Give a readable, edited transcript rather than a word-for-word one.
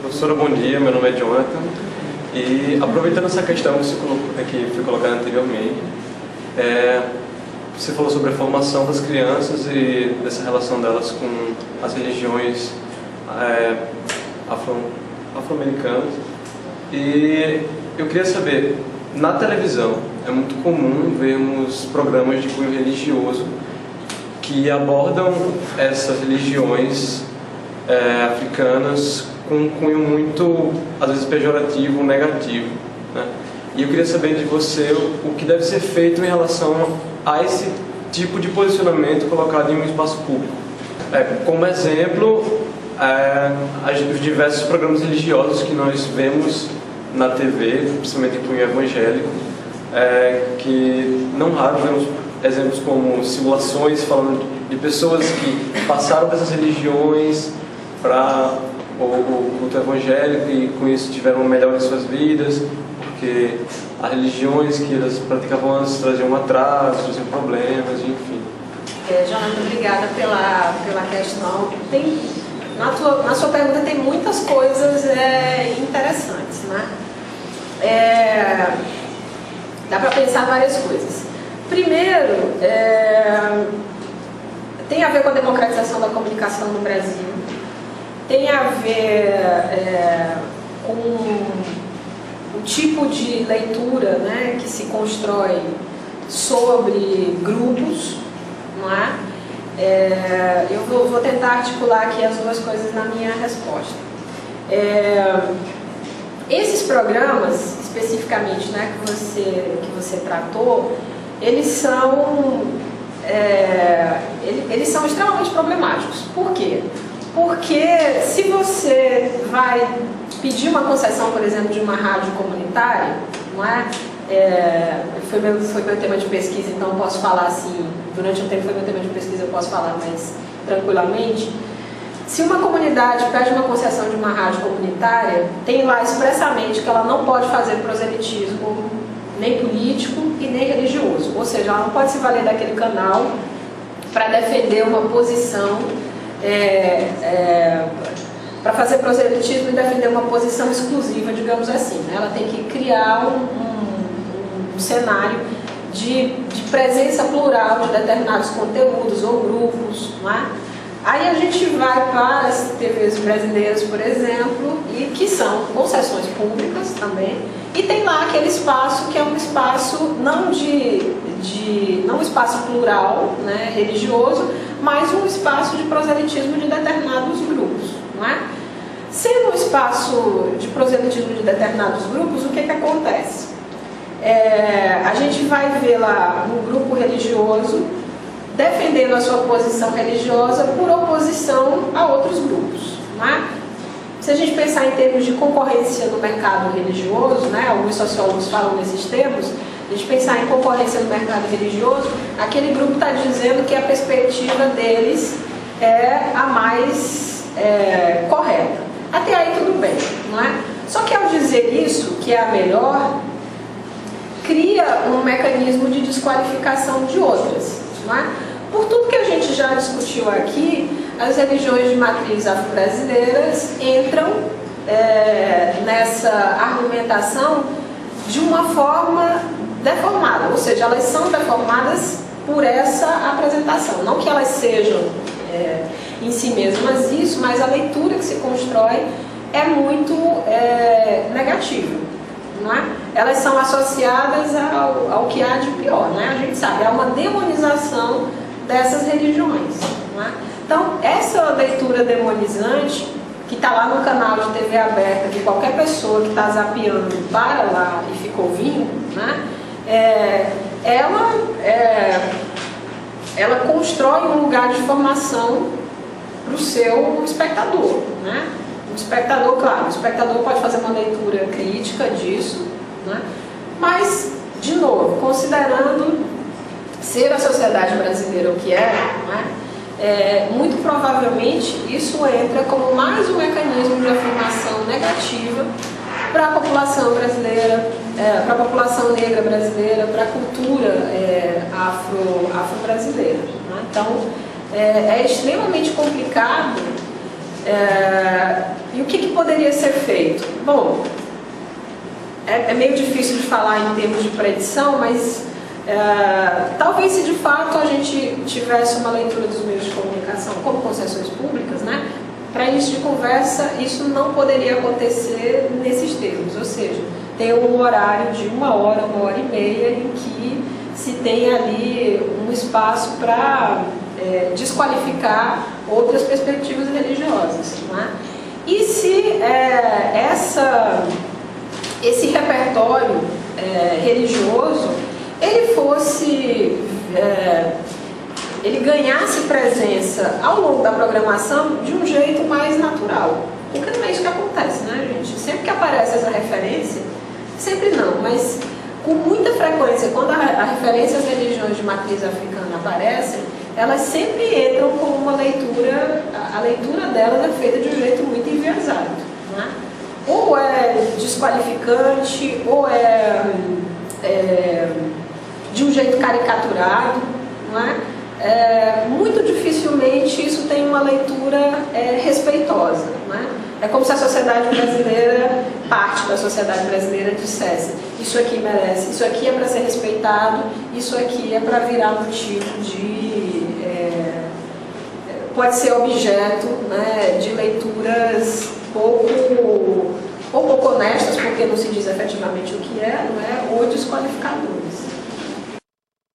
Professora, bom dia, meu nome é Jonathan. E aproveitando essa questão que foi colocada anteriormente, você falou sobre a formação das crianças e dessa relação delas com as religiões afro-americanas. E eu queria saber, na televisão é muito comum vermos programas de cunho religioso que abordam essas religiões africanas com um cunho muito, às vezes, pejorativo, negativo, né? E eu queria saber de você o que deve ser feito em relação a esse tipo de posicionamento colocado em um espaço público. Como exemplo, os diversos programas religiosos que nós vemos na TV, principalmente em cunho evangélico, que não raro vemos exemplos como simulações falando de pessoas que passaram por essas religiões para o culto evangélico e com isso tiveram uma melhora em suas vidas, porque as religiões que elas praticavam antes traziam atrasos, traziam problemas, enfim. Jonathan, obrigada pela questão. Na sua pergunta tem muitas coisas interessantes, né? Dá para pensar várias coisas. Primeiro, tem a ver com a democratização da comunicação no Brasil, tem a ver com o tipo de leitura, né, que se constrói sobre grupos, não é? Eu vou tentar articular aqui as duas coisas na minha resposta. Esses programas, especificamente, né, que você tratou, eles são extremamente problemáticos. Por quê? Porque se você vai pedir uma concessão, por exemplo, de uma rádio comunitária, não é? Foi meu tema de pesquisa, então eu posso falar assim, durante um tempo foi meu tema de pesquisa, eu posso falar mais tranquilamente. Se uma comunidade pede uma concessão de uma rádio comunitária, tem lá expressamente que ela não pode fazer proselitismo nem político e nem religioso, ou seja, ela não pode se valer daquele canal para defender uma posição, para fazer proselitismo e defender uma posição exclusiva, digamos assim, né? Ela tem que criar um cenário de presença plural de determinados conteúdos ou grupos, não é? Aí a gente vai para as TVs brasileiras, por exemplo, e que são concessões públicas também, e tem lá aquele espaço que é um espaço não um espaço plural, né, religioso, mas um espaço de proselitismo de determinados grupos, não é? Sendo um espaço de proselitismo de determinados grupos, o que acontece? A gente vai ver lá um grupo religioso defendendo a sua posição religiosa por oposição a outros grupos, não é? Se a gente pensar em termos de concorrência no mercado religioso, né, alguns sociólogos falam nesses termos, a gente pensar em concorrência no mercado religioso, aquele grupo está dizendo que a perspectiva deles é a mais correta. Até aí tudo bem, não é? Só que ao dizer isso, que é a melhor, cria um mecanismo de desqualificação de outras, não é? Por tudo que a gente já discutiu aqui, as religiões de matriz afro-brasileiras entram nessa argumentação de uma forma deformada, ou seja, elas são deformadas por essa apresentação. Não que elas sejam em si mesmas isso, mas a leitura que se constrói é muito negativa, não é? Elas são associadas ao que há de pior, né? A gente sabe, há uma demonização dessas religiões, não é? Então, essa leitura demonizante, que está lá no canal de TV aberta, que qualquer pessoa que está zapeando para lá e fica ouvindo, né? Ela constrói um lugar de formação para o seu espectador, né? O espectador, claro, o espectador pode fazer uma leitura crítica disso, né? Mas, de novo, considerando ser a sociedade brasileira o que né? Muito provavelmente isso entra como mais um mecanismo de afirmação negativa para a população brasileira, para a população negra brasileira, para a cultura afro-brasileira, né? Então, é extremamente complicado E o que poderia ser feito? Bom, é meio difícil de falar em termos de predição, mas talvez se de fato a gente tivesse uma leitura dos meios de comunicação como concessões públicas, né, para início de conversa, isso não poderia acontecer nesses termos, ou seja, tem um horário de 1 hora, 1h30, em que se tem ali um espaço para desqualificar outras perspectivas religiosas, né? E se esse repertório religioso ele ganhasse presença ao longo da programação de um jeito mais natural. Porque não é isso que acontece, né, gente? Sempre que aparece essa referência, sempre não, mas com muita frequência, quando a referência às religiões de matriz africana aparecem, elas sempre entram com uma leitura, a leitura delas é feita de um jeito muito enviesado, né? Ou é desqualificante, ou de um jeito caricaturado, não é? Muito dificilmente isso tem uma leitura respeitosa, não é? É como se a sociedade brasileira, parte da sociedade brasileira, dissesse: isso aqui merece, isso aqui é para ser respeitado, isso aqui é para virar motivo de... pode ser objeto, né, de leituras pouco honestas, porque não se diz efetivamente o que é, não é? Ou desqualificadoras.